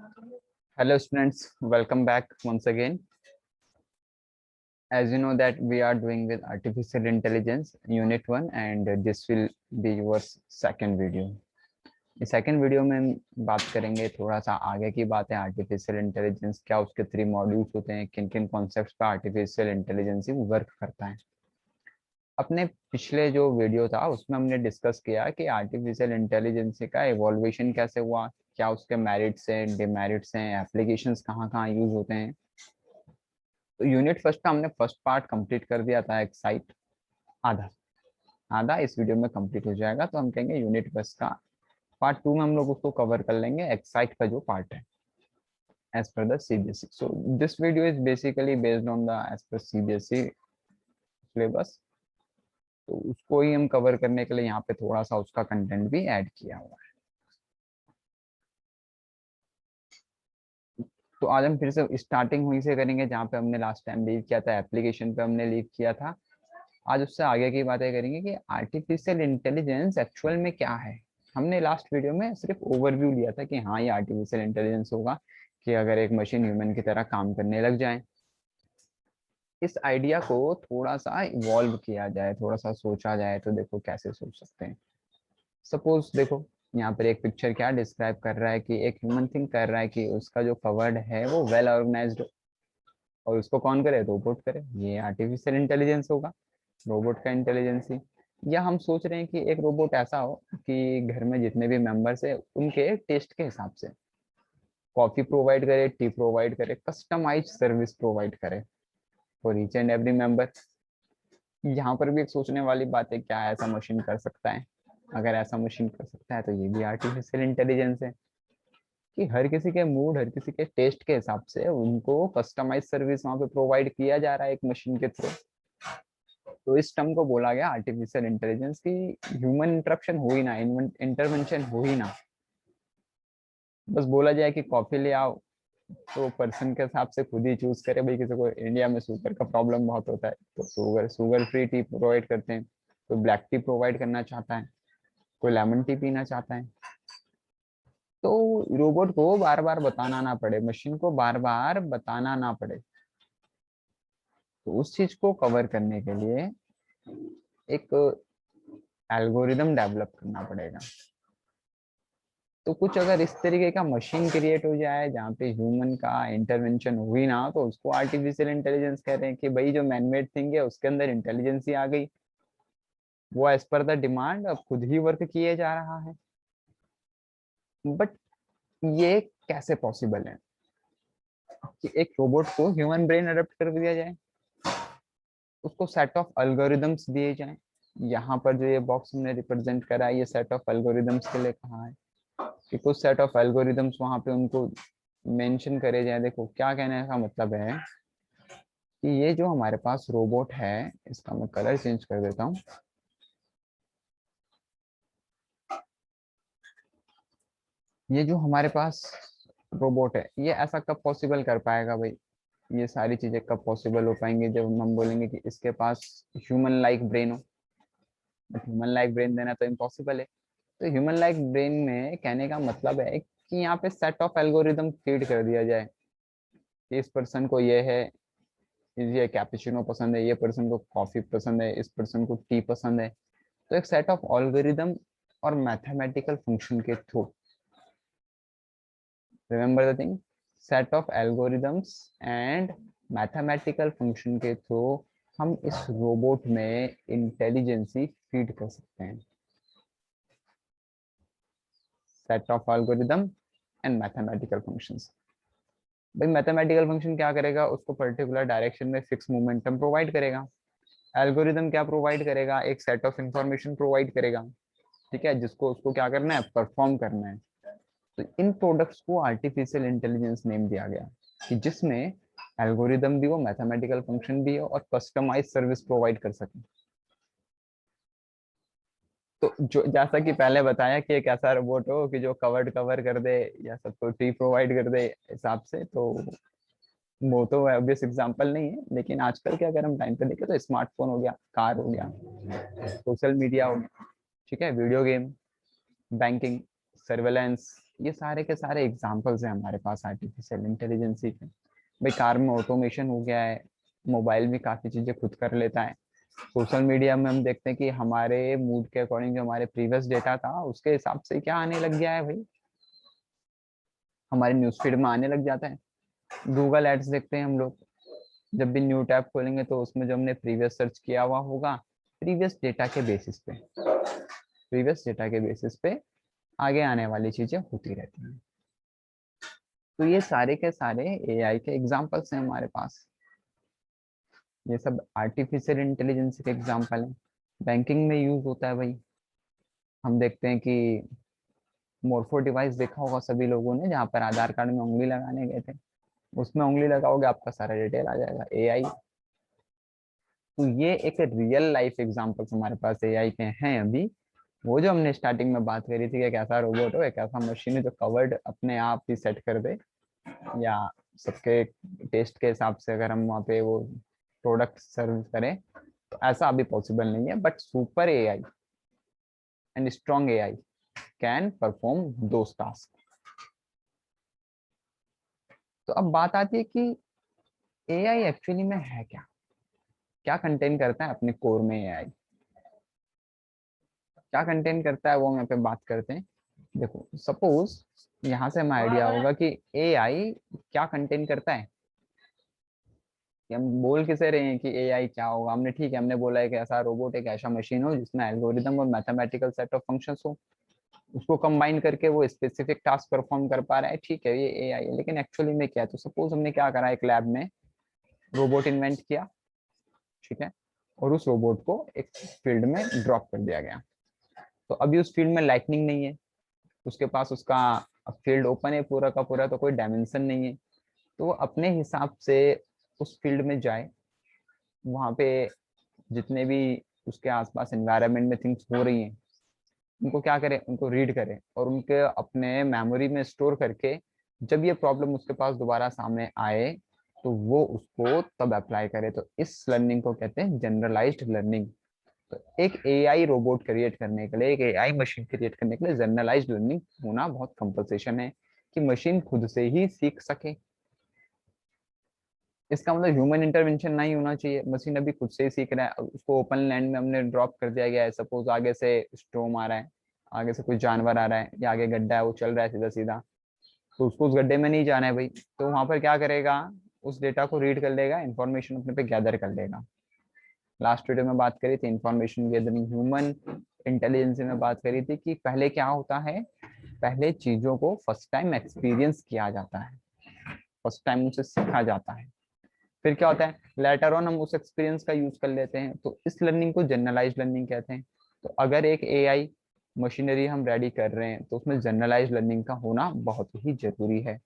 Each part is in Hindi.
Hello students, welcome back once again. As you know that we are doing with artificial intelligence unit 1 and this will be your second video. इस सेकंड वीडियो में हम बात करेंगे थोड़ा सा आगे की बात है आर्टिफिशियल इंटेलिजेंस क्या उसके 3 मॉड्यूल्स होते हैं किन किन कॉन्सेप्ट्स पर आर्टिफिशियल इंटेलिजेंस वर्क करता है। अपने पिछले जो वीडियो था उसमें हमने डिस्कस किया कि आर्टिफिशियल इंटेलिजेंस का इवोल्यूशन कैसे हुआ, क्या उसके मेरिट्स हैं, डिमेरिट्स हैं, एप्लीकेशंस कहाँ कहाँ यूज होते हैं। तो यूनिट फर्स्ट का हमने फर्स्ट पार्ट कंप्लीट कर दिया था, एक्साइट आधा आधा इस वीडियो में कंप्लीट हो जाएगा। तो हम कहेंगे यूनिट फर्स्ट का पार्ट 2 में हम लोग उसको कवर कर लेंगे, एक्साइट का जो पार्ट है as per the CBSE. So this video is basically based on the as per CBSE syllabus, तो उसको ही हम कवर करने के लिए यहाँ पे थोड़ा सा उसका कंटेंट भी ऐड किया हुआ है। तो आज हम फिर से स्टार्टिंग वहीं से करेंगे जहाँ पे हमने लास्ट टाइम लीव किया था, एप्लीकेशन पे हमने लीव किया था। आज उससे आगे की बातें करेंगे कि आर्टिफिशियल इंटेलिजेंस एक्चुअल में क्या है। हमने लास्ट वीडियो में सिर्फ ओवरव्यू लिया था कि हाँ ये आर्टिफिशियल इंटेलिजेंस होगा कि अगर एक मशीन ह्यूमन की तरह काम करने लग जाए। इस आइडिया को थोड़ा सा इवॉल्व किया जाए, थोड़ा सा सोचा जाए तो देखो कैसे सोच सकते हैं। सपोज देखो यहाँ पर एक पिक्चर क्या डिस्क्राइब कर रहा है कि एक ह्यूमन थिंक कर रहा है कि उसका जो कवर्ड है वो वेल ऑर्गेनाइज्ड और उसको कौन करे, रोबोट करे। ये आर्टिफिशियल इंटेलिजेंस होगा, रोबोट का इंटेलिजेंस ही। या हम सोच रहे हैं कि एक रोबोट ऐसा हो कि घर में जितने भी मेंबर्स है उनके टेस्ट के हिसाब से कॉफी प्रोवाइड करे, टी प्रोवाइड करे, कस्टमाइज सर्विस प्रोवाइड करे for each and every member. यहाँ पर भी एक सोचने वाली बात है, क्या ऐसा मशीन कर सकता है। अगर ऐसा मशीन कर सकता है तो ये भी आर्टिफिशियल इंटेलिजेंस है कि हर किसी के मूड, हर किसी के टेस्ट के हिसाब से उनको कस्टमाइज सर्विस वहां पे प्रोवाइड किया जा रहा है एक मशीन के थ्रू। तो इस टर्म को बोला गया आर्टिफिशियल इंटेलिजेंस की ह्यूमन इंटरप्शन हो ही ना, इंटरवेंशन हो ही ना। बस बोला जाए कि कॉफी ले आओ तो पर्सन के हिसाब से खुद ही चूज करे। भाई किसी को इंडिया में शुगर का प्रॉब्लम बहुत होता है तो शुगर फ्री टी प्रोवाइड करते हैं, कोई ब्लैक टी प्रोवाइड करना चाहता है, कोई लेमन टी पीना चाहता है। तो रोबोट को बार बार बताना ना पड़े, मशीन को बार बार बताना ना पड़े। तो उस चीज को कवर करने के लिए एक एल्गोरिदम डेवलप करना पड़ेगा। तो कुछ अगर इस तरीके का मशीन क्रिएट हो जाए जहाँ पे ह्यूमन का इंटरवेंशन हुई ना, तो उसको आर्टिफिशियल इंटेलिजेंस कह रहे हैं कि भाई जो मैनमेड थिंग है उसके अंदर इंटेलिजेंस ही आ गई, वो एज पर द डिमांड अब खुद ही वर्क किए जा रहा है। बट ये कैसे पॉसिबल है कि एक रोबोट को ह्यूमन ब्रेन अडॉप्ट कर दिया जाए, उसको सेट ऑफ एल्गोरिदम्स दिए जाएं। यहाँ पर जो ये बॉक्स हमने रिप्रेजेंट करा है ये सेट ऑफ एल्गोरिदम्स के लिए कहा है कि कुछ सेट ऑफ एल्गोरिदम्स वहां पे उनको मेंशन करे जाए। देखो क्या कहने का मतलब है कि ये जो हमारे पास रोबोट है, इसका मैं कलर चेंज कर देता हूँ। ये जो हमारे पास रोबोट है ये ऐसा कब पॉसिबल कर पाएगा भाई, ये सारी चीजें कब पॉसिबल हो पाएंगी जब हम बोलेंगे कि इसके पास ह्यूमन लाइक ब्रेन हो। बट ह्यूमन लाइक ब्रेन देना तो इम्पॉसिबल है। तो ह्यूमन लाइक ब्रेन में कहने का मतलब है कि यहाँ पे सेट ऑफ एल्गोरिदम फीड कर दिया जाए कि इस पर्सन को ये है, ये कैपुचिनो पसंद है, ये पर्सन को कॉफी पसंद है, इस पर्सन को टी पसंद है। तो एक सेट ऑफ एल्गोरिदम और मैथमेटिकल फंक्शन के through, remember the thing, set of algorithms and mathematical function के थ्रू हम इस रोबोट में इंटेलिजेंसी फीड कर सकते हैं। Set of algorithm and mathematical functions. भाई मैथमेटिकल फंक्शन क्या करेगा, उसको पर्टिकुलर डायरेक्शन में फिक्स मोमेंटम प्रोवाइड करेगा। एल्गोरिदम क्या प्रोवाइड करेगा, एक सेट ऑफ इंफॉर्मेशन प्रोवाइड करेगा, ठीक है, जिसको उसको क्या करना है, परफॉर्म करना है। तो इन प्रोडक्ट्स को आर्टिफिशियल इंटेलिजेंस नेम दिया गया कि जिसमें एल्गोरिदम भी हो, मैथमेटिकल फंक्शन भी हो और कस्टमाइज सर्विस प्रोवाइड कर सके। तो जो जैसा कि पहले बताया कि एक ऐसा रोबोट हो कि जो कवर कर दे या सबको फ्री प्रोवाइड कर दे हिसाब से, तो वो तो ऑब्वियस एग्जांपल नहीं है। लेकिन आजकल के अगर हम टाइम पे देखें तो स्मार्टफोन हो गया, कार हो गया, सोशल मीडिया हो गया, ठीक है, वीडियो गेम, बैंकिंग, सर्वेलेंस, ये सारे के सारे एग्जांपल्स हैं हमारे पास आर्टिफिशियल इंटेलिजेंस के। भाई कार में ऑटोमेशन हो गया है, मोबाइल भी काफी चीजें खुद कर लेता है। सोशल मीडिया में हम देखते हैं कि हमारे मूड के अकॉर्डिंग जो हमारे प्रीवियस डेटा था उसके हिसाब से क्या आने लग गया है भाई, हमारे न्यूज फीड में आने लग जाता है। गूगल एड्स देखते हैं हम लोग, जब भी न्यू टैब खोलेंगे तो उसमें जो हमने प्रीवियस सर्च किया हुआ होगा, प्रीवियस डेटा के बेसिस पे आगे आने वाली चीजें होती रहती हैं। तो ये सारे के सारे एआई के एग्जांपल्स हैं हमारे पास। ये सब आर्टिफिशियल इंटेलिजेंस के एग्जांपल हैं। बैंकिंग में यूज होता है भाई। हम देखते हैं कि मोर्फो डिवाइस देखा होगा सभी लोगों ने, जहाँ पर आधार कार्ड में उंगली लगाने गए थे, उसमें उंगली लगाओगे आपका सारा डिटेल आ जाएगा, एआई। तो ये एक रियल लाइफ एग्जांपल्स हमारे पास एआई के हैं अभी। वो जो हमने स्टार्टिंग में बात करी थी कि एक ऐसा रोबोट हो, एक ऐसा मशीन है जो कवर्ड अपने आप ही सेट कर दे, या सबके टेस्ट के हिसाब से अगर हम वहाँ पे वो प्रोडक्ट सर्व करें, तो ऐसा अभी पॉसिबल नहीं है। But super AI and strong AI can perform those task. तो अब बात आती है कि एआई एक्चुअली में है क्या, क्या कंटेन करता है अपने कोर में एआई, क्या कंटेन करता है वो हम यहाँ पे बात करते हैं। देखो सपोज यहाँ से हमें आइडिया होगा कि एआई क्या कंटेन करता है, कि हम बोल किसे रहे हैं कि एआई क्या होगा। हमने ठीक है, हमने बोला है कि ऐसा रोबोट एक ऐसा मशीन हो जिसमें एल्गोरिदम और मैथमेटिकल सेट ऑफ फंक्शंस हो, उसको कंबाइन करके वो स्पेसिफिक टास्क परफॉर्म कर पा रहा है, ठीक है ये एआई है। लेकिन एक्चुअली में क्या है, तो सपोज हमने क्या करा, एक लैब में रोबोट इन्वेंट किया, ठीक है, और उस रोबोट को एक फील्ड में ड्रॉप कर दिया गया। तो अभी उस फील्ड में लाइटनिंग नहीं है, उसके पास उसका फील्ड ओपन है पूरा का पूरा, तो कोई डायमेंशन नहीं है। तो वो अपने हिसाब से उस फील्ड में जाए, वहाँ पे जितने भी उसके आसपास एनवायरनमेंट में थिंग्स हो रही हैं उनको क्या करें, उनको रीड करें और उनके अपने मेमोरी में स्टोर करके जब ये प्रॉब्लम उसके पास दोबारा सामने आए तो वो उसको तब अप्लाई करे। तो इस लर्निंग को कहते हैं जनरलाइज्ड लर्निंग। तो एक एआई रोबोट क्रिएट करने के लिए, एक एआई मशीन क्रिएट करने के लिए जनरलाइज्ड लर्निंग होना बहुत कंपल्सेशन है, कि मशीन खुद से ही सीख सके। इसका मतलब ह्यूमन इंटरवेंशन नहीं होना चाहिए, मशीन अभी खुद से ही सीख रहा है। उसको ओपन लैंड में हमने ड्रॉप कर दिया गया है, सपोज आगे से स्ट्रोम आ रहा है, आगे से कोई जानवर आ रहा है, या आगे गड्ढा है वो चल रहा है सीधा सीधा, तो उसको उस गड्ढे में नहीं जाना है भाई। तो वहां पर क्या करेगा, उस डेटा को रीड कर लेगा, इन्फॉर्मेशन अपने पे गैदर कर लेगा। लास्ट वीडियो में बात करी थी इंफॉर्मेशन गैदरिंग, ह्यूमन इंटेलिजेंस में बात करी थी कि पहले क्या होता है, पहले चीजों को फर्स्ट टाइम एक्सपीरियंस किया जाता है, फर्स्ट टाइम उसे सीखा जाता है, फिर क्या होता है लेटर ऑन हम उस एक्सपीरियंस का यूज कर लेते हैं। तो इस लर्निंग को जनरलाइज लर्निंग कहते हैं। तो अगर एक एआई मशीनरी हम रेडी कर रहे हैं तो उसमें जनरलाइज लर्निंग का होना बहुत ही जरूरी है।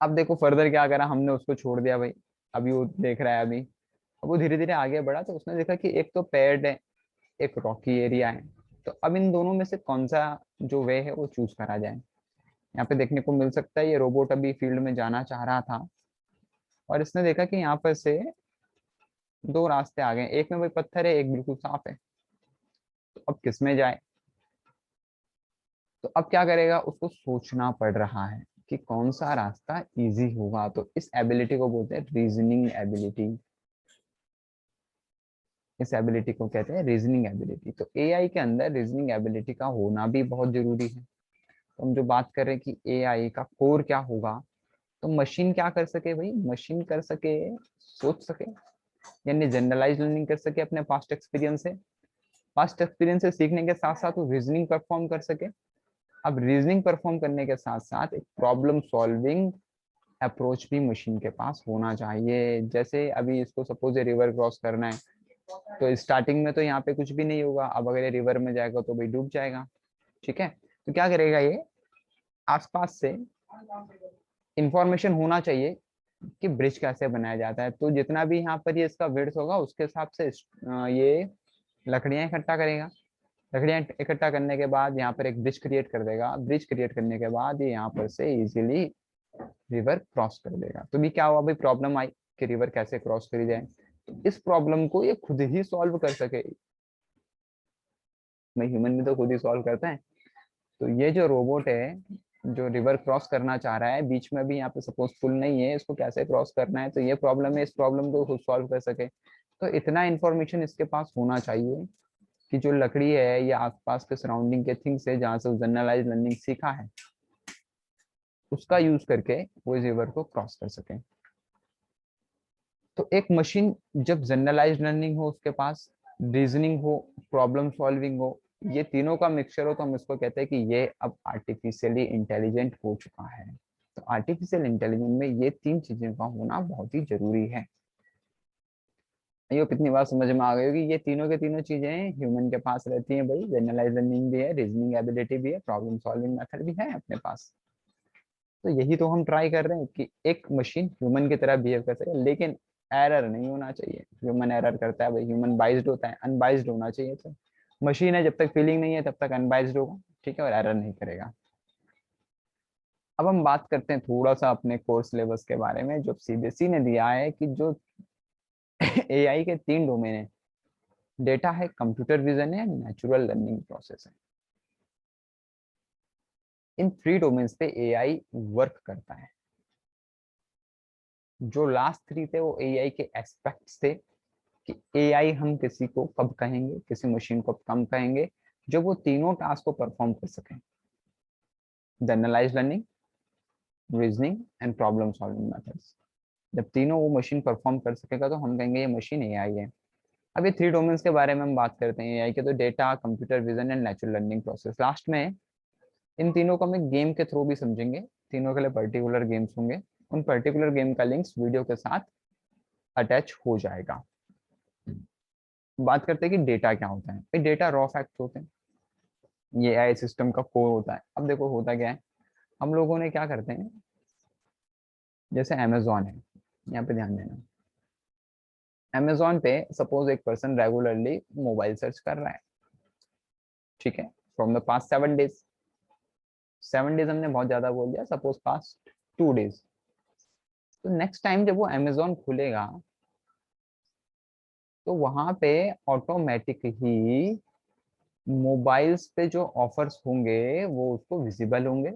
अब देखो फर्दर क्या करा हमने, उसको छोड़ दिया भाई, अभी वो देख रहा है अभी। अब वो धीरे धीरे आगे बढ़ा तो उसने देखा कि एक तो पेड़ है, एक रॉकी एरिया है, तो अब इन दोनों में से कौन सा जो वे है वो चूज करा जाए। यहाँ पे देखने को मिल सकता है ये रोबोट अभी फील्ड में जाना चाह रहा था, और इसने देखा कि यहाँ पर से दो रास्ते आ गए, एक में भाई पत्थर है, एक बिल्कुल साफ है, तो अब किस में जाए। तो अब क्या करेगा, उसको सोचना पड़ रहा है कि कौन सा रास्ता इजी होगा। तो इस एबिलिटी को बोलते हैं रीजनिंग एबिलिटी, इस एबिलिटी को कहते हैं रीजनिंग एबिलिटी। तो एआई के अंदर रीजनिंग एबिलिटी का होना भी बहुत जरूरी है। तो हम जो बात कर रहे हैं कि एआई का कोर क्या होगा, तो मशीन क्या कर सके भाई, मशीन कर सके सोच सके, यानी जनरलाइज लर्निंग कर सके अपने पास्ट एक्सपीरियंस से, पास्ट एक्सपीरियंस से सीखने के साथ साथ वो रीजनिंग परफॉर्म कर सके। अब रीजनिंग परफॉर्म करने के साथ साथ एक प्रॉब्लम सॉल्विंग अप्रोच भी मशीन के पास होना चाहिए। जैसे अभी इसको सपोज रिवर क्रॉस करना है, तो स्टार्टिंग में तो यहाँ पे कुछ भी नहीं होगा, अब अगर ये रिवर में जाएगा तो भाई डूब जाएगा, ठीक है। तो क्या करेगा ये, आसपास से इंफॉर्मेशन होना चाहिए कि ब्रिज कैसे बनाया जाता है। तो जितना भी यहाँ पर ये इसका विड्थ होगा उसके हिसाब से ये लकड़ियां इकट्ठा करेगा, लकड़ियां इकट्ठा करने के बाद यहाँ पर एक ब्रिज क्रिएट कर देगा, ब्रिज क्रिएट करने के बाद ये यहाँ पर से इजीली रिवर क्रॉस कर देगा। तो भी क्या हुआ भाई, प्रॉब्लम आई कि रिवर कैसे क्रॉस करी जाए। तो इस प्रॉब्लम को ये खुद ही सॉल्व कर सके, मैं ह्यूमन भी तो खुद ही सॉल्व करता है, तो ये जो रोबोट है जो रिवर क्रॉस करना चाह रहा है, बीच में भी यहाँ पे सपोज पुल नहीं है, इसको कैसे क्रॉस करना है, तो ये प्रॉब्लम है, इस प्रॉब्लम को खुद सॉल्व कर सके। तो इतना इंफॉर्मेशन इसके पास होना चाहिए कि जो लकड़ी है या आसपास के सराउंडिंग के थिंग्स है जहाँ से जनरलाइज लर्निंग सीखा है, उसका यूज करके वो इस रिवर को क्रॉस कर सके। तो एक मशीन जब जनरलाइज लर्निंग हो, उसके पास रीजनिंग हो, प्रॉब्लम सॉल्विंग हो, ये तीनों का मिक्सचर हो, तो हम इसको कहते हैं कि ये अब आर्टिफिशियली इंटेलिजेंट हो चुका है। तो आर्टिफिशियल इंटेलिजेंस में ये तीन चीजें का होना बहुत ही जरूरी है। ये कितनी बार समझ में आ गई होगी, ये तीनों के तीनों चीजें ह्यूमन के पास रहती हैं भाई। जनरलाइज लर्निंग भी है, रीजनिंग एबिलिटी भी है, प्रॉब्लम सॉल्विंग मेथड भी है अपने पास। तो यही तो हम ट्राई कर रहे हैं कि एक मशीन ह्यूमन की तरह बिहेव कर सके, लेकिन एरर नहीं होना चाहिए। ह्यूमन एरर करता है भाई, ह्यूमन बाइज्ड होता है, अनबाइज्ड होना चाहिए। तो मशीन है, जब तक फीलिंग नहीं है तब तक अनबाइज्ड होगा, ठीक है, और एरर नहीं करेगा। अब हम बात करते हैं थोड़ा सा अपने कोर्स सिलेबस के बारे में, जो सीबीएसई ने दिया है कि जो एआई के तीन डोमेन है, डेटा है, कंप्यूटर विजन है, नेचुरल लर्निंग प्रोसेस है। इन थ्री डोमेन्स पे एआई वर्क करता है। जो लास्ट थ्री थे वो एआई के एस्पेक्ट्स थे कि एआई हम किसी को कब कहेंगे, किसी मशीन को कब कहेंगे, जो वो तीनों टास्क को परफॉर्म कर सकें, generalise learning, reasoning and problem solving methods. जब तीनों वो मशीन परफॉर्म कर सकेगा तो हम कहेंगे ये मशीन एआई है। अब ये थ्री डोमेन्स के बारे में हम बात करते हैं एआई के, तो data, computer vision and natural learning process. Last में इन तीनों को हम गेम के थ्रू भी समझेंगे, तीनों के लिए पर्टिकुलर गेम्स होंगे, उन पर्टिकुलर गेम का लिंक्स वीडियो के साथ अटैच हो जाएगा। बात करते हैं कि डेटा क्या होता है। डेटा रॉ फैक्ट्स होते हैं, ये एआई सिस्टम का कोर होता है। अब देखो होता क्या है, हम लोगों ने क्या करते हैं, जैसे अमेजोन है, यहाँ पे ध्यान देना। अमेजोन पे सपोज एक पर्सन रेगुलरली मोबाइल सर्च कर रहा है, ठीक है, from the past 7 days. 7 days हमने बहुत ज्यादा बोल दिया, सपोज पास्ट 2 डेज। तो नेक्स्ट टाइम जब वो अमेजोन खुलेगा तो वहां पे ऑटोमेटिक ही मोबाइल्स पे जो ऑफर्स होंगे वो उसको विजिबल होंगे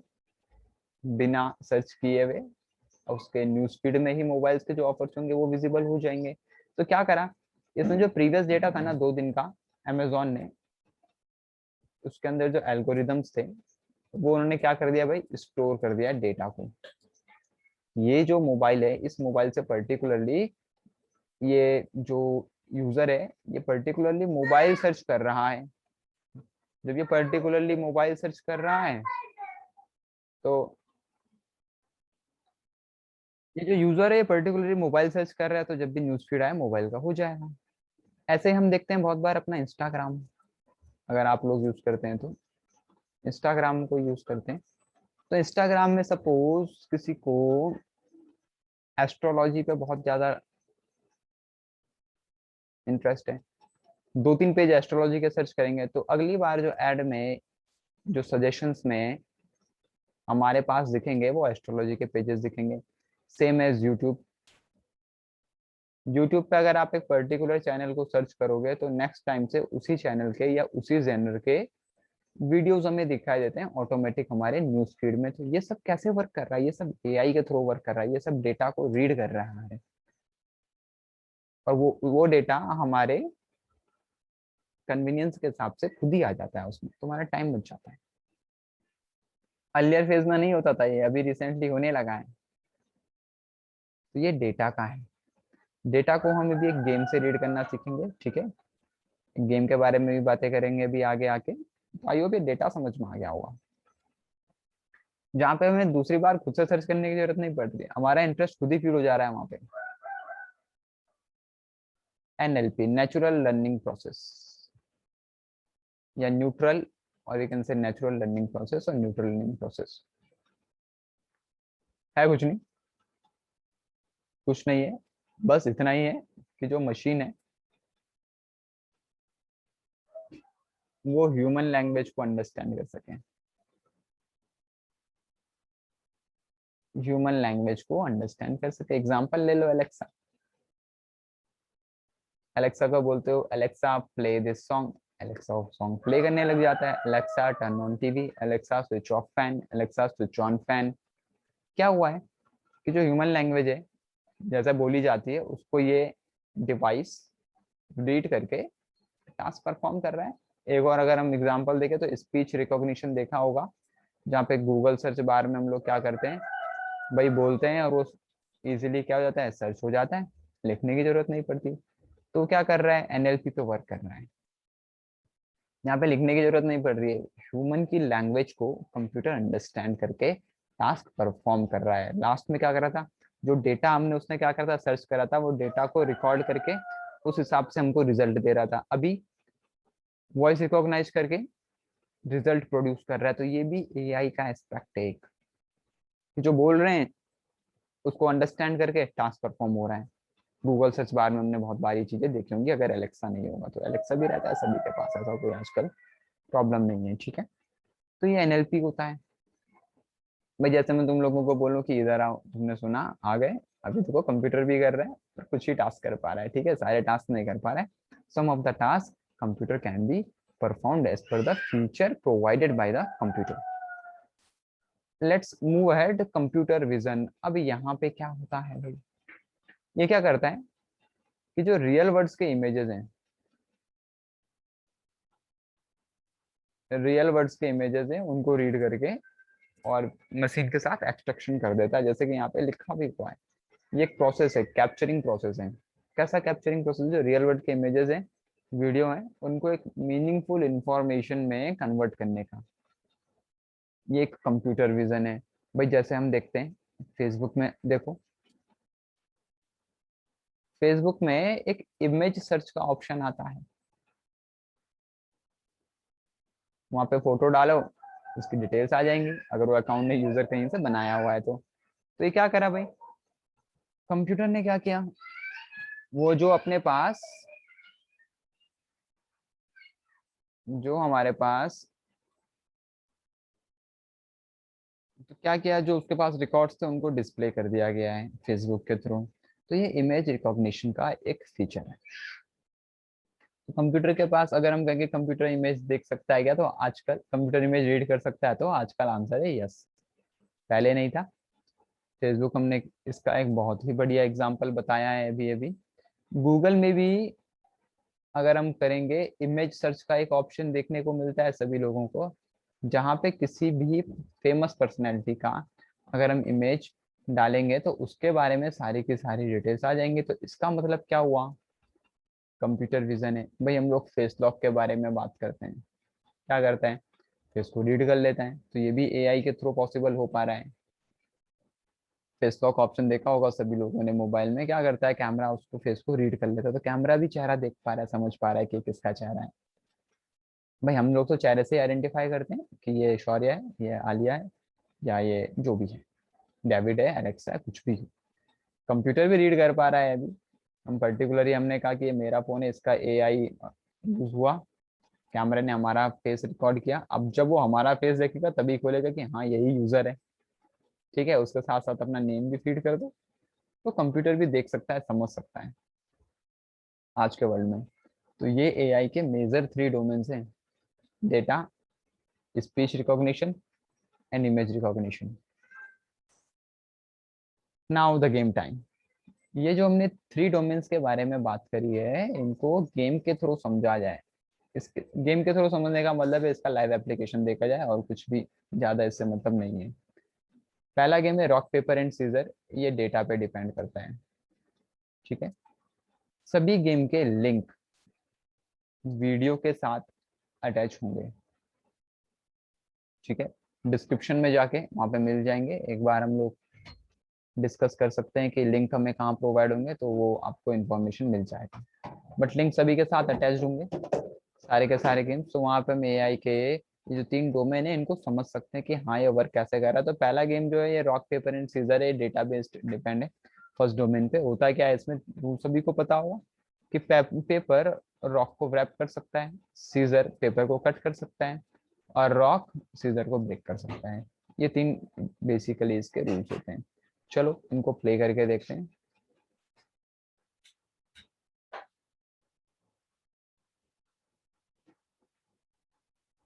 बिना सर्च किए हुए। उसके न्यूज फीड में ही मोबाइल्स के जो ऑफर्स होंगे वो विजिबल हो जाएंगे। तो क्या करा, इसमें जो प्रीवियस डेटा था ना 2 दिन का, अमेजोन ने उसके अंदर जो एल्गोरिदम्स थे वो उन्होंने क्या कर दिया भाई, स्टोर कर दिया डेटा को। ये जो मोबाइल है, इस मोबाइल से पर्टिकुलरली ये जो यूजर है, ये पर्टिकुलरली मोबाइल सर्च कर रहा है। जब ये पर्टिकुलरली मोबाइल सर्च कर रहा है तो ये जो यूजर है पर्टिकुलरली मोबाइल सर्च कर रहा है, तो जब भी न्यूज फीड आए मोबाइल का हो जाएगा। ऐसे ही हम देखते हैं बहुत बार अपना इंस्टाग्राम, अगर आप लोग यूज करते हैं तो इंस्टाग्राम को यूज करते हैं। तो इंस्टाग्राम में सपोज किसी को एस्ट्रोलॉजी पे बहुत ज्यादा इंटरेस्ट है, 2-3 पेज एस्ट्रोलॉजी के सर्च करेंगे, तो अगली बार जो एड में, जो सजेशंस में हमारे पास दिखेंगे वो एस्ट्रोलॉजी के पेजेस दिखेंगे। Same as YouTube. यूट्यूब पे अगर आप एक पर्टिकुलर चैनल को सर्च करोगे तो नेक्स्ट टाइम से उसी चैनल के या उसी जेनर के वीडियोस हमें दिखाई देते हैं ऑटोमेटिक हमारे न्यूज फीड में। तो ये सब कैसे वर्क कर रहा है, ये सब एआई के थ्रू वर्क कर रहा है, ये सब डेटा को रीड कर रहा है, और वो डेटा हमारे कन्वीनियंस के हिसाब से खुद ही आ जाता है, उसमें तुम्हारा टाइम बच जाता है। अर्लियर फेज में नहीं होता था ये, अभी रिसेंटली होने लगा है। तो ये डेटा का है। डेटा को हम अभी एक गेम से रीड करना सीखेंगे, ठीक है, गेम के बारे में भी बातें करेंगे अभी आगे आके। तो आई होप ये डेटा समझ में आ गया होगा, जहाँ पे हमें दूसरी बार खुद से सर्च करने की जरूरत नहीं पड़ रही, हमारा इंटरेस्ट खुद ही फीड हो जा रहा है वहां पे। एनएलपी, नेचुरल लर्निंग प्रोसेस, या न्यूट्रल, और you can say natural learning process और न्यूट्रल लर्निंग प्रोसेस। है कुछ नहीं, कुछ नहीं है, बस इतना ही है कि जो मशीन है वो ह्यूमन लैंग्वेज को अंडरस्टैंड कर सके, ह्यूमन लैंग्वेज को अंडरस्टैंड कर सके। एग्जांपल ले लो एलेक्सा। एलेक्सा को बोलते हो Alexa play this song, Alexa song play करने लग जाता है। Alexa turn on TV, Alexa switch off fan, Alexa switch on fan. क्या हुआ है कि जो ह्यूमन लैंग्वेज है जैसे बोली जाती है उसको ये डिवाइस रीड करके टास्क परफॉर्म कर रहा है। एक और अगर हम एग्जांपल देखें तो स्पीच रिकॉग्निशन देखा होगा, जहाँ पे गूगल सर्च बार में हम लोग क्या करते हैं भाई बोलते हैं और वो इजीली क्या हो जाता है, सर्च हो जाता है, लिखने की जरूरत नहीं पड़ती। तो क्या कर रहा है, एनएलपी पे वर्क कर रहा है, यहाँ पे लिखने की जरूरत नहीं पड़ रही है। ह्यूमन की लैंग्वेज को कंप्यूटर अंडरस्टैंड करके टास्क परफॉर्म कर रहा है। लास्ट में क्या कर रहा था, जो डेटा हमने उसने क्या करा था, सर्च करा था, वो डेटा को रिकॉर्ड करके उस हिसाब से हमको रिजल्ट दे रहा था। अभी वॉइस रिकॉग्नाइज करके रिजल्ट प्रोड्यूस कर रहा है। तो ये भी एआई का एस्पेक्ट है एक, कि जो बोल रहे हैं उसको अंडरस्टैंड करके टास्क परफॉर्म हो रहा है। गूगल सर्च बार में हमने बहुत बारी चीजें देखी होंगी, अगर एलेक्सा नहीं होगा तो एलेक्सा भी रहता है सभी के पास, ऐसा कोई आजकल प्रॉब्लम नहीं है। ठीक है, तो ये एनएलपी होता है भाई। जैसे मैं तुम लोगों को बोलूं कि इधर आओ, तुमने सुना आ गए, अभी देखो कंप्यूटर भी कर रहा है पर कुछ ही टास्क कर पा रहा है। ठीक है, सारे टास्क नहीं कर पा रहा है। Some of the task computer can be performed as per the feature provided by the computer. Let's move ahead, computer vision. अब यहाँ पे क्या होता है भाई, ये क्या करता है कि जो रियल वर्ड्स के इमेजेस हैं, रियल वर्ड्स के इमेजेस हैं उनको रीड करके और मशीन के साथ एक्सट्रैक्शन कर देता है, जैसे कि यहाँ पे लिखा भी हुआ है। ये एक प्रोसेस है, कैप्चरिंग प्रोसेस है। कैसा कैप्चरिंग प्रोसेस, जो रियल वर्ल्ड के इमेजेस हैं, वीडियो है, उनको एक मीनिंगफुल इंफॉर्मेशन में कन्वर्ट करने का, ये एक कंप्यूटर विजन है भाई। जैसे हम देखते हैं फेसबुक में, देखो फेसबुक में एक इमेज सर्च का ऑप्शन आता है, वहां पे फोटो डालो, उसकी डिटेल्स आ जाएंगी, अगर वो अकाउंट ने यूजर कहीं से बनाया हुआ है तो ये क्या करा भाई, कंप्यूटर ने क्या किया, वो जो अपने पास, जो हमारे पास, तो क्या किया, जो उसके पास रिकॉर्ड्स थे उनको डिस्प्ले कर दिया गया है फेसबुक के थ्रू। तो ये इमेज रिकॉग्निशन का एक फीचर है। तो कंप्यूटर के पास अगर हम कहेंगे कंप्यूटर इमेज देख सकता है क्या, तो आजकल कंप्यूटर इमेज रीड कर सकता है, तो आजकल आंसर है यस। पहले नहीं था। फेसबुक, हमने इसका एक बहुत ही बढ़िया एग्जांपल बताया है अभी अभी। गूगल में भी अगर हम करेंगे, इमेज सर्च का एक ऑप्शन देखने को मिलता है सभी लोगों को, जहाँ पे किसी भी फेमस पर्सनैलिटी का अगर हम इमेज डालेंगे तो उसके बारे में सारी की सारी डिटेल्स आ जाएंगी। तो इसका मतलब क्या हुआ, कंप्यूटर विजन है भाई। हम लोग फेस लॉक के बारे में बात करते हैं, क्या करते हैं, फेस को रीड कर लेते हैं, तो ये भी एआई के थ्रू पॉसिबल हो पा रहा है। फेस लॉक ऑप्शन देखा होगा सभी लोगों ने मोबाइल में, क्या करता है कैमरा उसको फेस को रीड कर लेता है, तो कैमरा भी चेहरा देख पा रहा है, समझ पा रहा है कि किसका चेहरा है। भाई हम लोग तो चेहरे से आइडेंटिफाई करते हैं कि ये शौर्य है, ये आलिया है, या ये जो भी है, डेविड है, एलेक्सा है, कुछ भी है। कंप्यूटर भी रीड कर पा रहा है अभी। हम पर्टिकुलरली हमने कहा कि ये मेरा फोन है, इसका एआई यूज हुआ, कैमरे ने हमारा फेस रिकॉर्ड किया। अब जब वो हमारा फेस देखेगा तभी खोलेगा कि हाँ यही यूजर है। ठीक है, उसके साथ साथ अपना नेम भी फीड कर दो, तो कंप्यूटर भी देख सकता है, समझ सकता है आज के वर्ल्ड में। तो ये एआई के मेजर 3 डोमेन्स हैं, data, speech recognition and image recognition. Now the game time. ये जो हमने 3 डोमेन्स के बारे में बात करी है, इनको गेम के थ्रू समझा जाए। इस गेम के थ्रू समझने का मतलब है इसका लाइव एप्लीकेशन देखा जाए, और कुछ भी ज्यादा इससे मतलब नहीं है। पहला गेम है रॉक पेपर एंड सीजर, ये डेटा पे डिपेंड करता है। ठीक है, सभी गेम के लिंक वीडियो के साथ अटैच होंगे। ठीक है, डिस्क्रिप्शन में जाके वहां पे मिल जाएंगे, एक बार हम लोग डिस्कस कर सकते हैं कि लिंक हमें कहाँ प्रोवाइड होंगे, तो वो आपको इन्फॉर्मेशन मिल जाएगा। बट लिंक सभी के साथ अटैच होंगे, सारे के सारे गेम्स। तो वहाँ पे हम एआई के ये जो 3 डोमेन है इनको समझ सकते हैं कि हाँ ये वर्क कैसे कर रहा है। तो पहला गेम जो है ये रॉक पेपर एंड सीजर है, डेटा बेस्ड डिपेंड है। फर्स्ट डोमेन पे होता क्या है, इसमें रूल सभी को पता होगा कि पेपर रॉक को रैप कर सकता है, सीजर पेपर को कट कर सकता है, और रॉक सीजर को ब्रेक कर सकता है। ये 3 बेसिकली इसके रूल्स होते हैं। चलो इनको प्ले करके देखते हैं।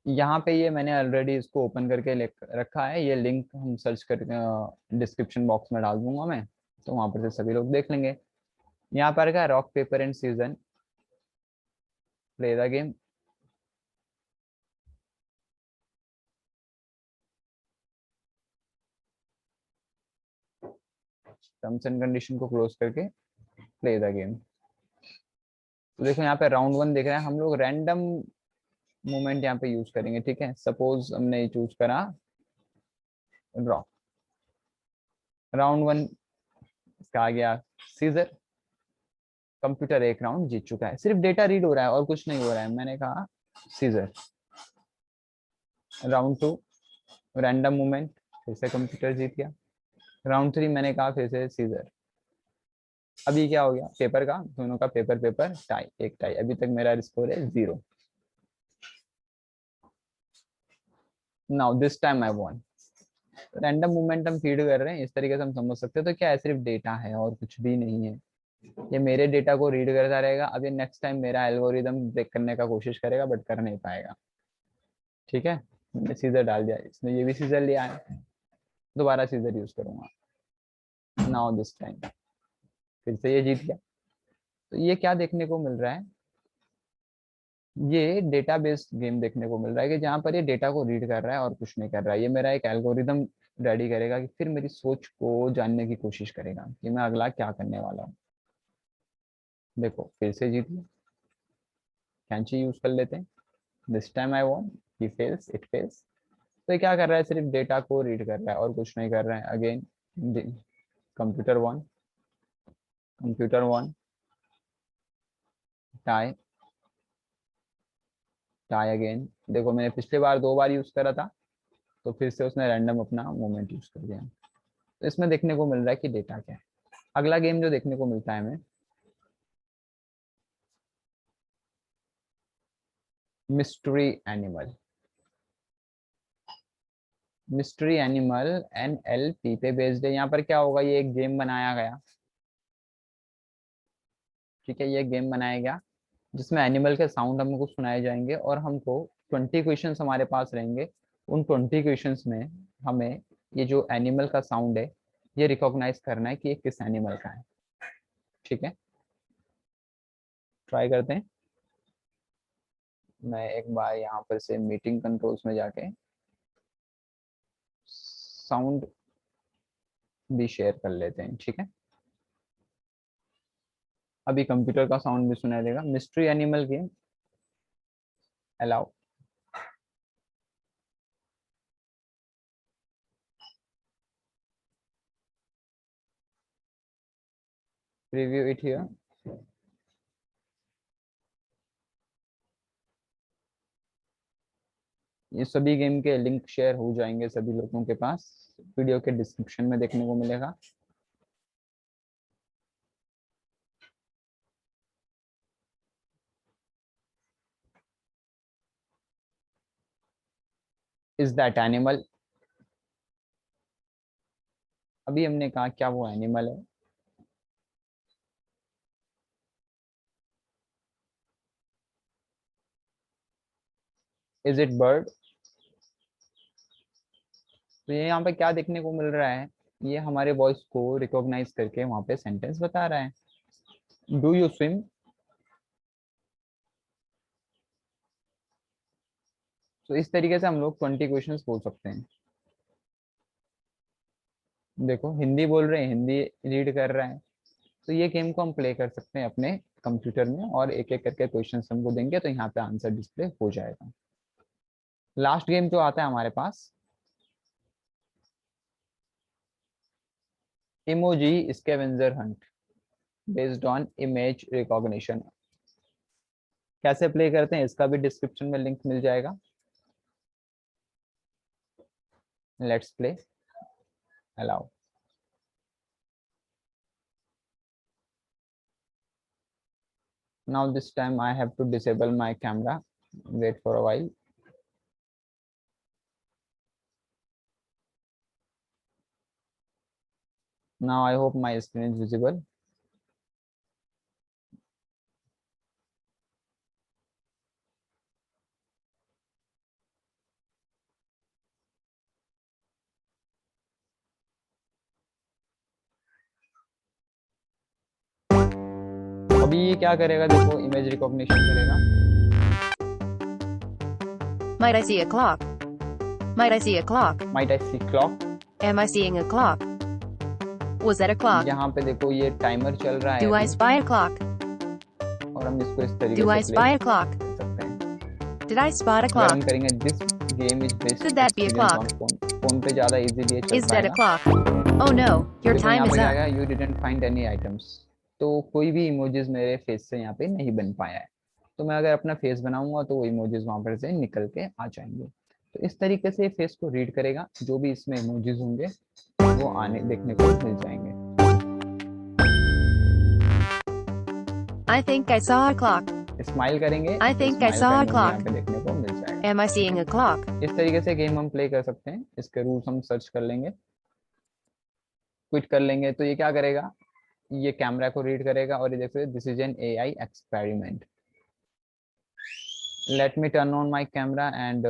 यहाँ पे ये मैंने ऑलरेडी इसको ओपन करके रखा है, ये लिंक हम सर्च कर डिस्क्रिप्शन बॉक्स में डाल दूंगा मैं, तो वहां पर से सभी लोग देख लेंगे। यहाँ पर क्या, rock paper and season, play the game. Terms and condition को क्लोज करके प्ले द गेम। तो देखो यहाँ पे राउंड 1 दिख रहा है, हम लोग रैंडम मूवमेंट यहाँ पे यूज करेंगे, ठीक है। सपोज हमने चूज करा ड्रॉ, राउंड 1 इसका आ गया सीजर। कंप्यूटर एक राउंड जीत चुका है, सिर्फ डेटा रीड हो रहा है और कुछ नहीं हो रहा है। मैंने कहा सीजर। राउंड 2 रैंडम मूवमेंट, फिर से कंप्यूटर जीत गया। राउंड 3 मैंने कहा फिर से सीजर। अभी क्या हो गया, पेपर का, दोनों का पेपर पेपर टाई, एक टाई। अभी तक मेरा स्कोर है 0। Now this time I won. Random movement हम फीड कर रहे हैं, इस तरीके से हम समझ सकते हैं। तो क्या है, सिर्फ डेटा है और कुछ भी नहीं है। ये मेरे डेटा को रीड करता रहेगा। अब ये नेक्स्ट टाइम मेरा एल्गोरिदम ब्रेक करने का कोशिश करेगा, बट कर नहीं पाएगा, ठीक है। मैंने सीजर डाल दिया, इसने ये भी सीजर लिया है, दोबारा सीजर यूज करूंगा। नाउ दिस टाइम फिर से ये जीत गया। तो ये क्या देखने को मिल रहा है, ये डेटा बेस्ड गेम देखने को मिल रहा है कि जहाँ पर ये डेटा को रीड कर रहा है और कुछ नहीं कर रहा है। ये मेरा एक एल्गोरिदम रेडी करेगा कि फिर मेरी सोच को जानने की कोशिश करेगा कि मैं अगला क्या करने वाला हूँ। देखो फिर से जीत गया। कैंची यूज कर लेते हैं, this time I want. He fails, it fails. तो ये क्या कर रहा है, सिर्फ डेटा को रीड कर रहा है और कुछ नहीं कर रहा है। Again computer one, computer one, tie, tie again. देखो मैंने पिछली बार 2 बार यूज करा था, तो फिर से उसने रैंडम अपना मोमेंट यूज कर दिया। तो इसमें देखने को मिल रहा है कि डेटा क्या है। अगला गेम जो देखने को मिलता है हमें, mystery animal. Mystery animal NLP पे बेस्ड है। यहाँ पर क्या होगा, ये एक गेम बनाया गया, ठीक है। ये गेम बनाया गया जिसमें एनिमल के साउंड हमको सुनाए जाएंगे और हमको 20 क्वेश्चंस हमारे पास रहेंगे। उन 20 क्वेश्चंस में हमें ये जो एनिमल का साउंड है ये रिकॉग्नाइज करना है कि ये किस एनिमल का है, ठीक है। ट्राई करते हैं। मैं एक बार यहाँ पर से मीटिंग कंट्रोल्स में जाके साउंड भी शेयर कर लेते हैं, ठीक है। अभी कंप्यूटर का साउंड भी सुनाई देगा। Mystery animal game allow. Preview it here. ये सभी गेम के लिंक शेयर हो जाएंगे सभी लोगों के पास, वीडियो के डिस्क्रिप्शन में देखने को मिलेगा। Is that animal. अभी हमने कहा क्या वो एनिमल है। Is it bird. तो ये यहाँ पे क्या देखने को मिल रहा है, ये हमारे वॉइस को रिकॉग्नाइज करके वहां पे सेंटेंस बता रहा है। Do you swim. तो इस तरीके से हम लोग 20 क्वेश्चंस बोल सकते हैं। देखो हिंदी बोल रहे हैं, हिंदी रीड कर रहा है। तो ये गेम को हम प्ले कर सकते हैं अपने कंप्यूटर में और एक एक करके क्वेश्चन हमको देंगे तो यहाँ पे आंसर डिस्प्ले हो जाएगा। लास्ट गेम जो आता है हमारे पास, emoji scavenger hunt based on image recognition. कैसे प्ले करते हैं इसका भी डिस्क्रिप्शन में लिंक मिल जाएगा। Let's play, allow. Now this time I have to disable my camera. Wait for a while. Now I hope my screen is visible. अभी ये क्या करेगा, देखो इमेज रिकॉग्निशन करेगा। Might I see a clock? Might I see a clock? Might I see clock. Am I seeing a clock? Was that a clock? यहाँ पे देखो ये टाइमर चल रहा है Do I अभी, spy a clock? और हम इसको इस तरीके Do I से spy प्ले a clock? कर सकते हैं। Did I spot a अगर हम clock? करेंगे this game is best Could that be a experience clock? On phone, phone पे ज्यादा इजीली चल Is that a पाएगा। clock? Oh no, your देखो time यहाँ पे is क्या up. आया, you didn't find any items, तो कोई भी इमोजीज मेरे फेस से यहाँ पे नहीं बन पाया है। तो मैं अगर अपना फेस बनाऊंगा तो वो इमोजीज वहां पर से निकल के आ जाएंगे। तो इस तरीके से फेस को रीड करेगा, जो भी इसमें इमोजीज होंगे वो आने देखने को मिल जाएंगे। I think I saw a clock. Smile करेंगे I तो think I स्माइल saw का a इमोजी clock. यहाँ पे देखने को मिल जाएगा। Am I seeing a clock? इस तरीके से गेम हम प्ले कर सकते हैं। इसके रूल्स हम सर्च कर लेंगे, क्विट कर लेंगे, तो ये क्या करेगा, ये कैमरा को रीड करेगा और ये देख सकते, this is an AI experiment. Let me turn on my camera and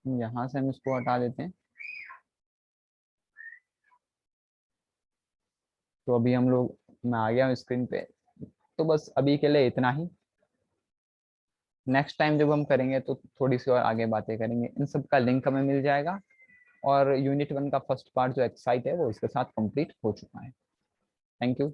यहाँ से हम इसको हटा देते हैं। तो अभी हम लोग, मैं आ गया हूँ स्क्रीन पे। तो बस अभी के लिए इतना ही। नेक्स्ट टाइम जब हम करेंगे तो थोड़ी सी और आगे बातें करेंगे। इन सब का लिंक हमें मिल जाएगा, और यूनिट 1 का फर्स्ट पार्ट जो एक्साइट है वो इसके साथ कंप्लीट हो चुका है। Thank you.